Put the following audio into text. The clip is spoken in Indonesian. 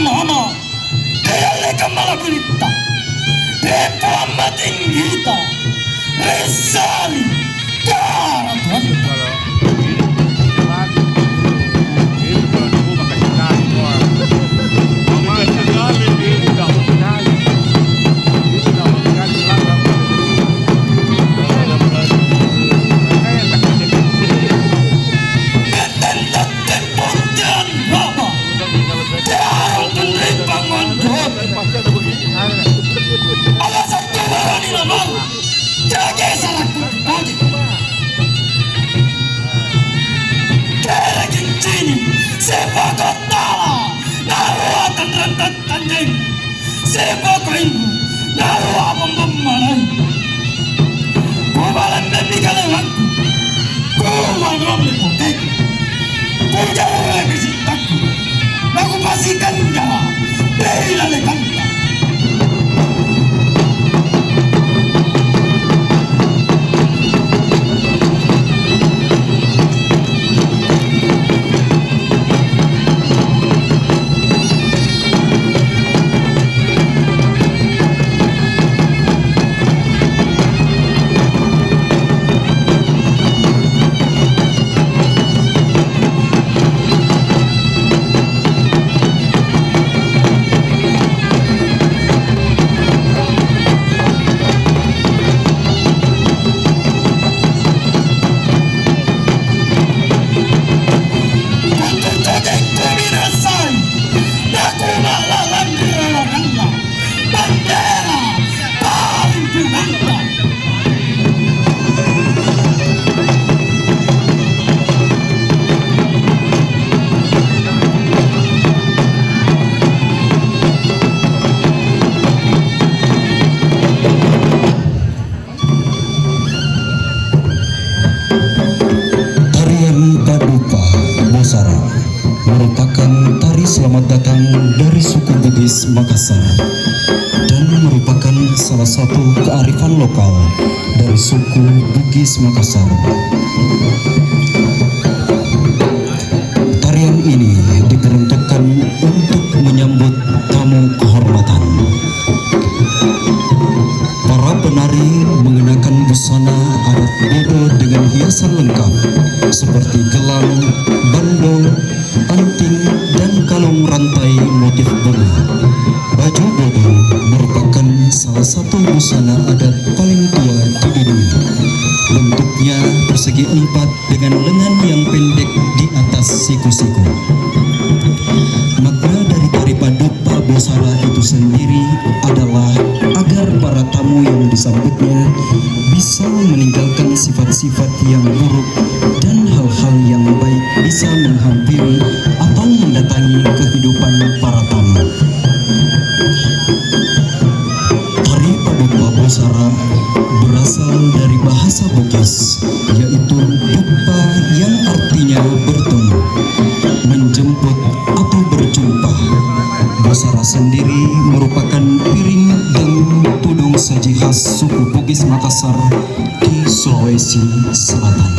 Mama, dia kemana kita? Beta mati kita, resali, darah Tuhan. Aku pastikan jalan, bela lekanta. Merupakan tari selamat datang dari suku Bugis Makassar dan merupakan salah satu kearifan lokal dari suku Bugis Makassar. Tarian ini diperuntukkan untuk menyambut tamu kehormatan. Para penari mengenakan busana adat Bodo dengan hiasan lengkap seperti gelang, bandol, anting, dan kalung rantai motif bunga. Baju Bodo merupakan salah satu busana adat paling tua di dunia. Bentuknya persegi empat dengan lengan yang pendek di atas siku-siku. Makna dari tari paduka Bosara itu sendiri adalah agar para tamu yang disambutnya bisa meninggalkan sifat-sifat yang buruk dan hal-hal yang baik bisa menghampiri atau mendatangi kehidupan para tamu. Tari paduka Bosara berasal dari bahasa Bugis, yaitu dupa yang artinya bertemu, menjemput atau berjumpa. Bosara sendiri merupakan piring dan tudung saji khas suku Bugis Makassar di Sulawesi Selatan.